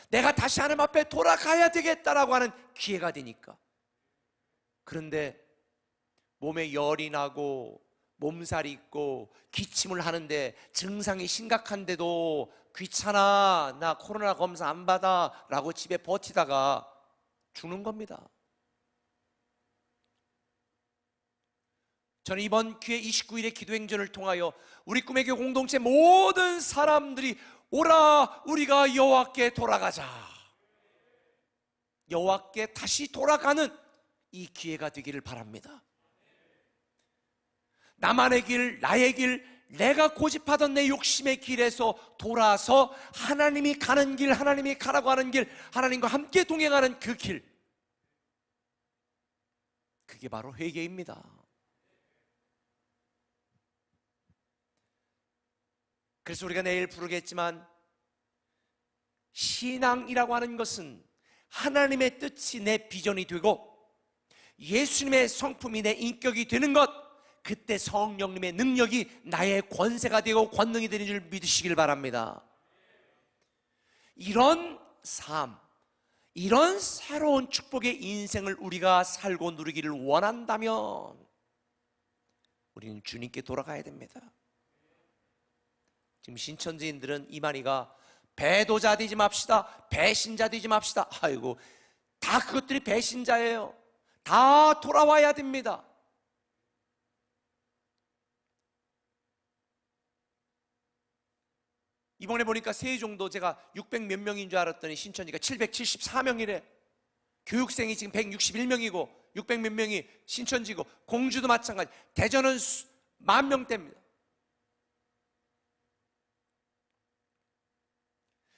내가 다시 하나님 앞에 돌아가야 되겠다라고 하는 기회가 되니까. 그런데 몸에 열이 나고 몸살이 있고 기침을 하는데 증상이 심각한데도 귀찮아, 나 코로나 검사 안 받아 라고 집에 버티다가 죽는 겁니다. 저는 이번 기회 29일의 기도행전을 통하여 우리 꿈의 교회 공동체 모든 사람들이 오라, 우리가 여호와께 돌아가자, 여호와께 다시 돌아가는 이 기회가 되기를 바랍니다. 나만의 길, 나의 길, 내가 고집하던 내 욕심의 길에서 돌아서 하나님이 가는 길, 하나님이 가라고 하는 길, 하나님과 함께 동행하는 그 길, 그게 바로 회개입니다. 그래서 우리가 내일 부르겠지만, 신앙이라고 하는 것은 하나님의 뜻이 내 비전이 되고 예수님의 성품이 내 인격이 되는 것, 그때 성령님의 능력이 나의 권세가 되고 권능이 되는 줄 믿으시길 바랍니다. 이런 삶, 이런 새로운 축복의 인생을 우리가 살고 누리기를 원한다면 우리는 주님께 돌아가야 됩니다. 지금 신천지인들은 이만희가 배도자 되지 맙시다, 배신자 되지 맙시다. 아이고, 다 그것들이 배신자예요. 다 돌아와야 됩니다. 이번에 보니까 세종도 제가 600 몇 명인 줄 알았더니 신천지가 774명이래. 교육생이 지금 161명이고 600 몇 명이 신천지고, 공주도 마찬가지. 대전은 10,000명대입니다.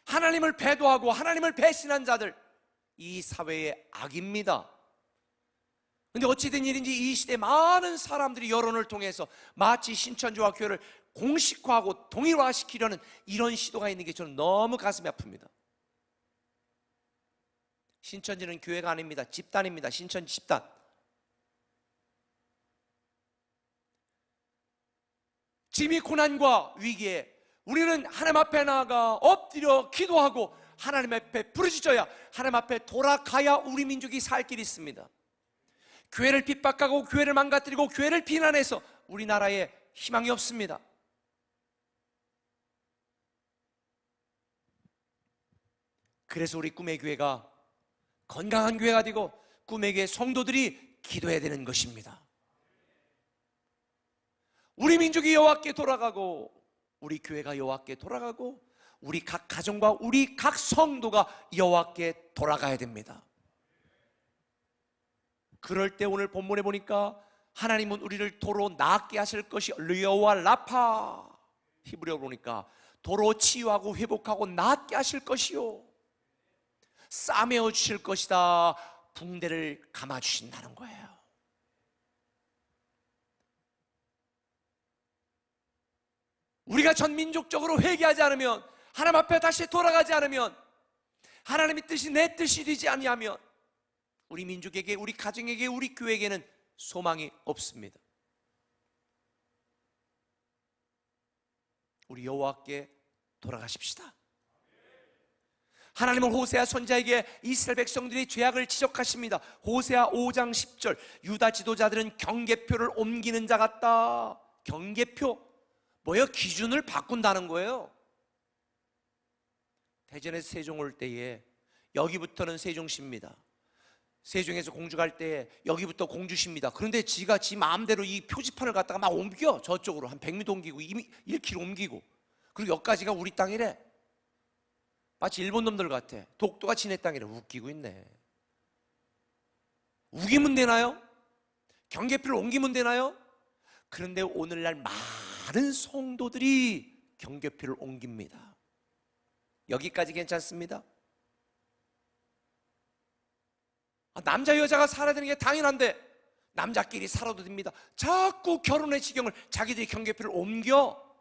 하나님을 배도하고 하나님을 배신한 자들, 이 사회의 악입니다. 근데 어찌된 일인지 이 시대 많은 사람들이 여론을 통해서 마치 신천지와 교회를 공식화하고 동일화시키려는 이런 시도가 있는 게 저는 너무 가슴이 아픕니다. 신천지는 교회가 아닙니다. 집단입니다. 신천지 집단. 지금 이 고난과 위기에 우리는 하나님 앞에 나아가 엎드려 기도하고 하나님 앞에 부르짖어야, 하나님 앞에 돌아가야 우리 민족이 살 길이 있습니다. 교회를 핍박하고 교회를 망가뜨리고 교회를 비난해서 우리나라에 희망이 없습니다. 그래서 우리 꿈의 교회가 건강한 교회가 되고 꿈의 교회 성도들이 기도해야 되는 것입니다. 우리 민족이 여호와께 돌아가고 우리 교회가 여호와께 돌아가고 우리 각 가정과 우리 각 성도가 여호와께 돌아가야 됩니다. 그럴 때 오늘 본문에 보니까 하나님은 우리를 도로 낫게 하실 것이 여호와 라파, 히브리어로 보니까 도로 치유하고 회복하고 낫게 하실 것이요 싸매어 주실 것이다. 붕대를 감아 주신다는 거예요. 우리가 전민족적으로 회개하지 않으면, 하나님 앞에 다시 돌아가지 않으면, 하나님의 뜻이 내 뜻이 되지 아니하면 우리 민족에게, 우리 가정에게, 우리 교회에게는 소망이 없습니다. 우리 여호와께 돌아가십시다. 하나님은 호세아 선지자에게 이스라엘 백성들이 죄악을 지적하십니다. 호세아 5장 10절, 유다 지도자들은 경계표를 옮기는 자 같다. 경계표 뭐예요? 기준을 바꾼다는 거예요. 대전에서 세종 올 때에 여기부터는 세종시입니다. 세종에서 공주 갈 때 여기부터 공주시입니다. 그런데 지가 지 마음대로 이 표지판을 갖다가 막 옮겨. 저쪽으로 한 100m 옮기고 1km 옮기고, 그리고 여기까지가 우리 땅이래. 마치 일본 놈들 같아. 독도가 지네 땅이래. 웃기고 있네. 우기면 되나요? 경계표를 옮기면 되나요? 그런데 오늘날 많은 성도들이 경계표를 옮깁니다. 여기까지 괜찮습니다. 남자 여자가 살아야 되는 게 당연한데 남자끼리 살아도 됩니다. 자꾸 결혼의 지경을 자기들이 경계표를 옮겨.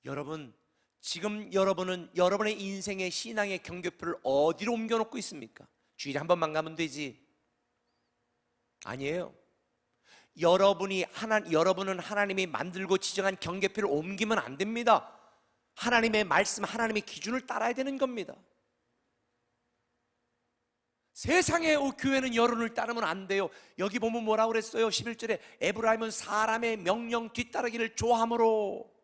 여러분, 지금 여러분은 여러분의 인생의 신앙의 경계표를 어디로 옮겨놓고 있습니까? 주일에 한 번만 가면 되지. 아니에요. 여러분은 하나님이 만들고 지정한 경계표를 옮기면 안 됩니다. 하나님의 말씀, 하나님의 기준을 따라야 되는 겁니다. 세상의 교회는 여론을 따르면 안 돼요. 여기 보면 뭐라고 그랬어요? 11절에 에브라임은 사람의 명령 뒤따르기를 좋아하므로.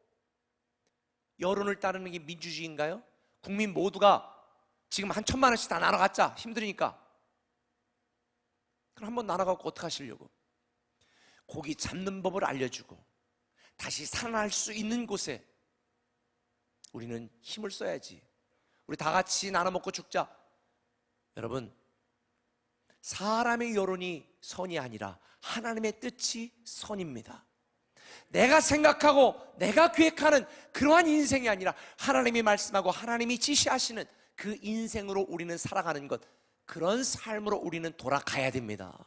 여론을 따르는 게 민주주의인가요? 국민 모두가 지금 한 1,000만 원씩 다 나눠 갖자. 힘드니까. 그럼 한번 나눠 갖고 어떻게 하시려고? 고기 잡는 법을 알려주고 다시 살아날 수 있는 곳에 우리는 힘을 써야지. 우리 다 같이 나눠 먹고 죽자. 여러분, 사람의 여론이 선이 아니라 하나님의 뜻이 선입니다. 내가 생각하고 내가 계획하는 그러한 인생이 아니라 하나님이 말씀하고 하나님이 지시하시는 그 인생으로 우리는 살아가는 것, 그런 삶으로 우리는 돌아가야 됩니다.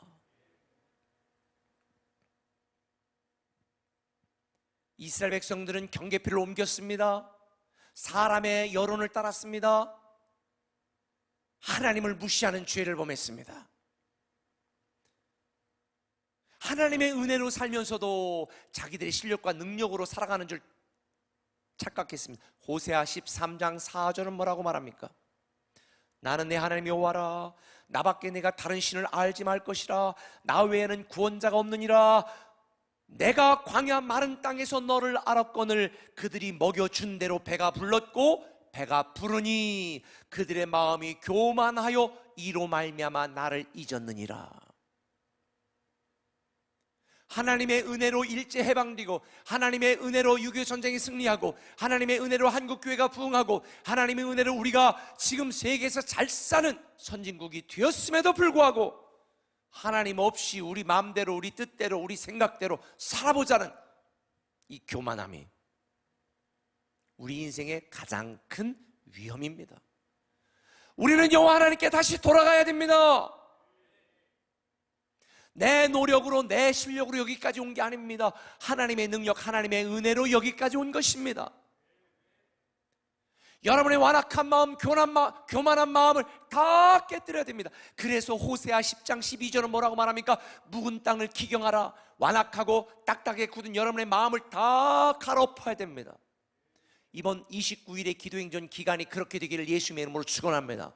이스라엘 백성들은 경계표를 옮겼습니다. 사람의 여론을 따랐습니다. 하나님을 무시하는 죄를 범했습니다. 하나님의 은혜로 살면서도 자기들의 실력과 능력으로 살아가는 줄 착각했습니다. 호세아 13장 4절은 뭐라고 말합니까? 나는 내 하나님 여호와라. 나밖에 내가 다른 신을 알지 말 것이라. 나 외에는 구원자가 없느니라. 내가 광야 마른 땅에서 너를 알았거늘 그들이 먹여준 대로 배가 불렀고 배가 부르니 그들의 마음이 교만하여 이로 말미암아 나를 잊었느니라. 하나님의 은혜로 일제 해방되고 하나님의 은혜로 6.25 전쟁이 승리하고 하나님의 은혜로 한국교회가 부흥하고 하나님의 은혜로 우리가 지금 세계에서 잘 사는 선진국이 되었음에도 불구하고 하나님 없이 우리 마음대로 우리 뜻대로 우리 생각대로 살아보자는 이 교만함이 우리 인생의 가장 큰 위험입니다. 우리는 여호와 하나님께 다시 돌아가야 됩니다. 내 노력으로 내 실력으로 여기까지 온 게 아닙니다. 하나님의 능력, 하나님의 은혜로 여기까지 온 것입니다. 여러분의 완악한 마음, 교만한 마음을 다 깨뜨려야 됩니다. 그래서 호세아 10장 12절은 뭐라고 말합니까? 묵은 땅을 기경하라. 완악하고 딱딱하게 굳은 여러분의 마음을 다 갈아엎어야 됩니다. 이번 29일의 기도행전 기간이 그렇게 되기를 예수님의 이름으로 축원합니다.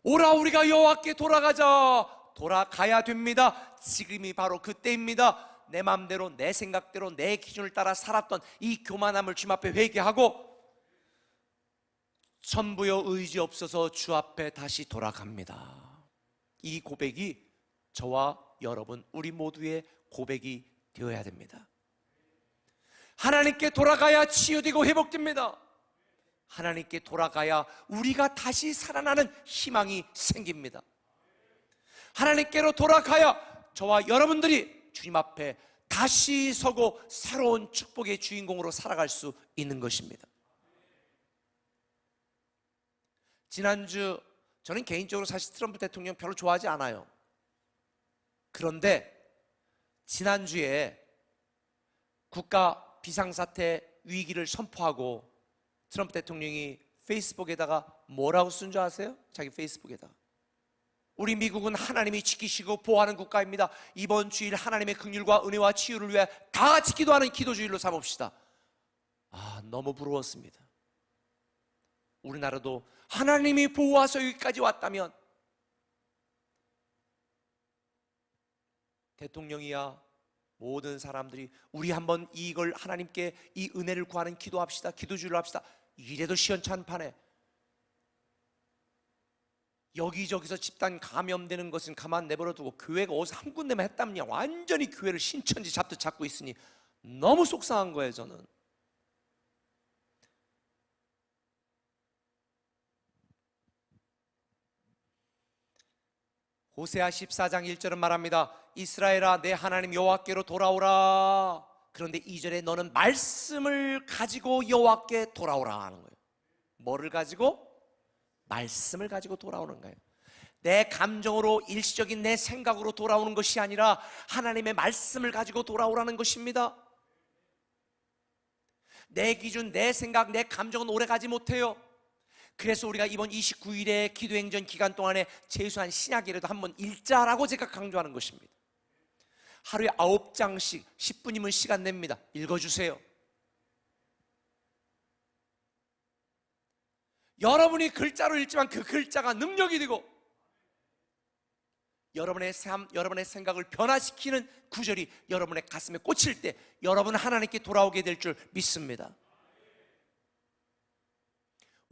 오라 우리가 여호와께 돌아가자. 돌아가야 됩니다. 지금이 바로 그때입니다. 내 마음대로 내 생각대로 내 기준을 따라 살았던 이 교만함을 주님 앞에 회개하고 전부여 의지 없어서 주 앞에 다시 돌아갑니다. 이 고백이 저와 여러분 우리 모두의 고백이 되어야 됩니다. 하나님께 돌아가야 치유되고 회복됩니다. 하나님께 돌아가야 우리가 다시 살아나는 희망이 생깁니다. 하나님께로 돌아가야 저와 여러분들이 주님 앞에 다시 서고 새로운 축복의 주인공으로 살아갈 수 있는 것입니다. 지난주 저는 개인적으로 사실 트럼프 대통령 별로 좋아하지 않아요. 그런데 지난주에 국가 비상사태 위기를 선포하고 트럼프 대통령이 페이스북에다가 뭐라고 쓴 줄 아세요? 자기 페이스북에다가 우리 미국은 하나님이 지키시고 보호하는 국가입니다. 이번 주일 하나님의 긍휼과 은혜와 치유를 위해 다 같이 기도하는 기도주일로 삼읍시다. 너무 부러웠습니다. 우리나라도 하나님이 보호하셔서 여기까지 왔다면 대통령이야 모든 사람들이 우리 한번 이걸 하나님께 이 은혜를 구하는 기도합시다. 기도주일로 합시다. 이래도 시원찮은 판에 여기저기서 집단 감염되는 것은 가만 내버려 두고 교회가 어디서 한 군데만 했다면야 완전히 교회를 신천지 잡듯 잡고 있으니 너무 속상한 거예요. 저는 호세아 14장 1절은 말합니다. 이스라엘아 내 하나님 여호와께로 돌아오라. 그런데 2절에 너는 말씀을 가지고 여호와께 돌아오라 하는 거예요. 뭐를 가지고? 말씀을 가지고 돌아오는 거예요. 내 감정으로 일시적인 내 생각으로 돌아오는 것이 아니라 하나님의 말씀을 가지고 돌아오라는 것입니다. 내 기준, 내 생각, 내 감정은 오래 가지 못해요. 그래서 우리가 이번 29일의 기도행전 기간 동안에 최소한 신약이라도 한번 읽자라고 제가 강조하는 것입니다. 하루에 9장씩 10분이면 시간 냅니다. 읽어주세요. 여러분이 글자로 읽지만 그 글자가 능력이 되고 여러분의 삶, 여러분의 생각을 변화시키는 구절이 여러분의 가슴에 꽂힐 때 여러분은 하나님께 돌아오게 될 줄 믿습니다.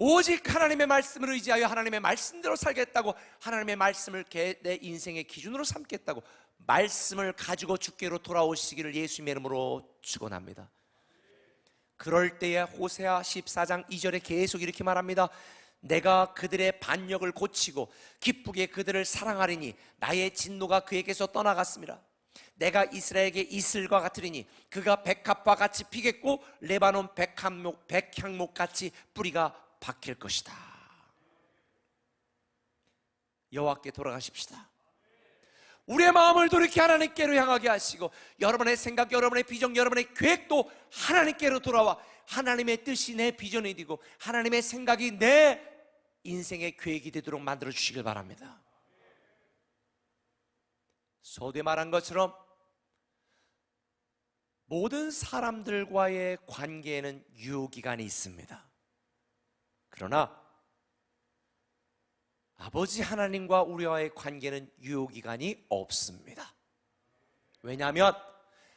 오직 하나님의 말씀을 의지하여 하나님의 말씀대로 살겠다고, 하나님의 말씀을 내 인생의 기준으로 삼겠다고 말씀을 가지고 주께로 돌아오시기를 예수님의 이름으로 축원합니다. 그럴 때에 호세아 14장 2절에 계속 이렇게 말합니다. 내가 그들의 반역을 고치고 기쁘게 그들을 사랑하리니 나의 진노가 그에게서 떠나갔습니다. 내가 이스라엘에게 이슬과 같으리니 그가 백합과 같이 피겠고 레바논 백향목 같이 뿌리가 박힐 것이다. 여호와께 돌아가십시다. 우리의 마음을 돌이켜 하나님께로 향하게 하시고 여러분의 생각, 여러분의 비전, 여러분의 계획도 하나님께로 돌아와 하나님의 뜻이 내 비전이 되고 하나님의 생각이 내 인생의 계획이 되도록 만들어 주시길 바랍니다. 서두에 말한 것처럼 모든 사람들과의 관계에는 유효기간이 있습니다. 그러나 아버지 하나님과 우리와의 관계는 유효기간이 없습니다. 왜냐하면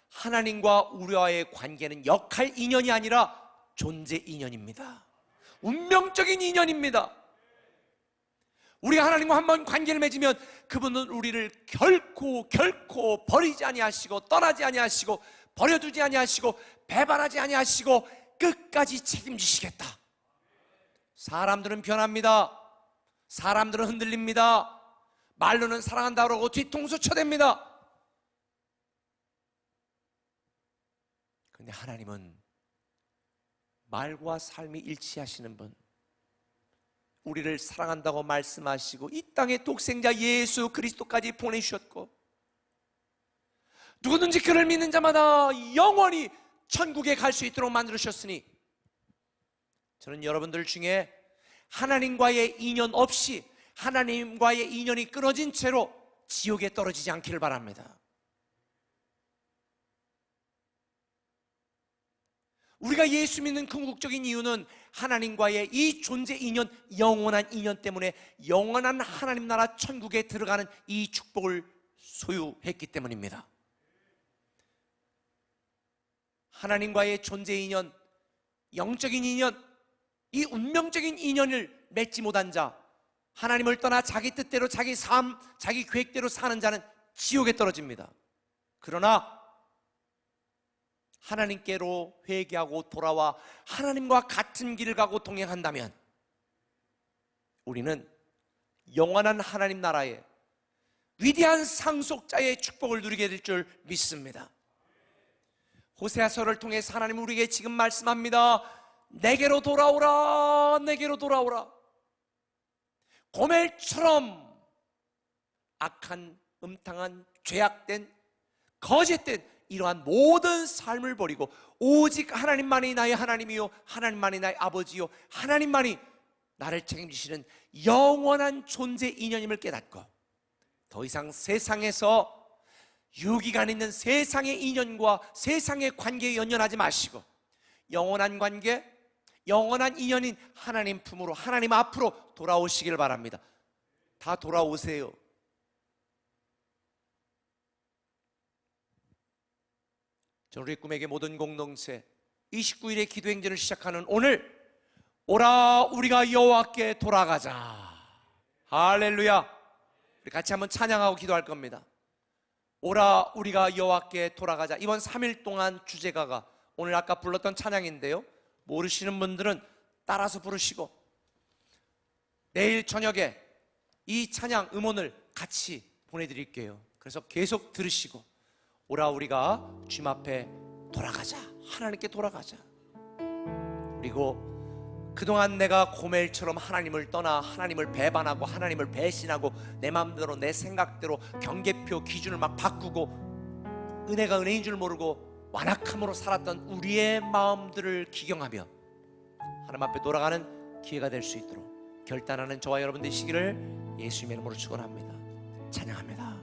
하나님과 우리와의 관계는 역할 인연이 아니라 존재 인연입니다. 운명적인 인연입니다. 우리가 하나님과 한번 관계를 맺으면 그분은 우리를 결코 버리지 아니하시고 떠나지 아니하시고 버려두지 아니하시고 배반하지 아니하시고 끝까지 책임지시겠다. 사람들은 변합니다. 사람들은 흔들립니다. 말로는 사랑한다고 그러고 뒤통수 쳐댑니다. 그런데 하나님은 말과 삶이 일치하시는 분, 우리를 사랑한다고 말씀하시고 이 땅에 독생자 예수 그리스도까지 보내주셨고 누구든지 그를 믿는 자마다 영원히 천국에 갈 수 있도록 만들으셨으니 저는 여러분들 중에 하나님과의 인연 없이 하나님과의 인연이 끊어진 채로 지옥에 떨어지지 않기를 바랍니다. 우리가 예수 믿는 궁극적인 이유는 하나님과의 이 존재 인연, 영원한 인연 때문에 영원한 하나님 나라 천국에 들어가는 이 축복을 소유했기 때문입니다. 하나님과의 존재 인연, 영적인 인연, 이 운명적인 인연을 맺지 못한 자, 하나님을 떠나 자기 뜻대로 자기 삶, 자기 계획대로 사는 자는 지옥에 떨어집니다. 그러나 하나님께로 회개하고 돌아와 하나님과 같은 길을 가고 동행한다면 우리는 영원한 하나님 나라의 위대한 상속자의 축복을 누리게 될 줄 믿습니다. 호세아서를 통해서 하나님은 우리에게 지금 말씀합니다. 내게로 돌아오라, 내게로 돌아오라. 고멜처럼 악한, 음탕한, 죄악된, 거짓된 이러한 모든 삶을 버리고 오직 하나님만이 나의 하나님이요, 하나님만이 나의 아버지요, 하나님만이 나를 책임지시는 영원한 존재 인연임을 깨닫고 더 이상 세상에서 유기간 있는 세상의 인연과 세상의 관계에 연연하지 마시고 영원한 관계, 영원한 인연인 하나님 품으로, 하나님 앞으로 돌아오시길 바랍니다. 다 돌아오세요. 저는 우리 꿈에게 모든 공동체 29일의 기도행전을 시작하는 오늘, 오라 우리가 여호와께 돌아가자. 할렐루야. 우리 같이 한번 찬양하고 기도할 겁니다. 오라 우리가 여호와께 돌아가자. 이번 3일 동안 주제가가 오늘 아까 불렀던 찬양인데요, 모르시는 분들은 따라서 부르시고 내일 저녁에 이 찬양 음원을 같이 보내드릴게요. 그래서 계속 들으시고 오라 우리가 주님 앞에 돌아가자, 하나님께 돌아가자. 그리고 그동안 내가 고멜처럼 하나님을 떠나 하나님을 배반하고 하나님을 배신하고 내 마음대로 내 생각대로 경계표 기준을 막 바꾸고 은혜가 은혜인 줄 모르고 완악함으로 살았던 우리의 마음들을 기경하며 하나님 앞에 돌아가는 기회가 될 수 있도록 결단하는 저와 여러분 되시기를 예수님의 이름으로 축원합니다. 찬양합니다.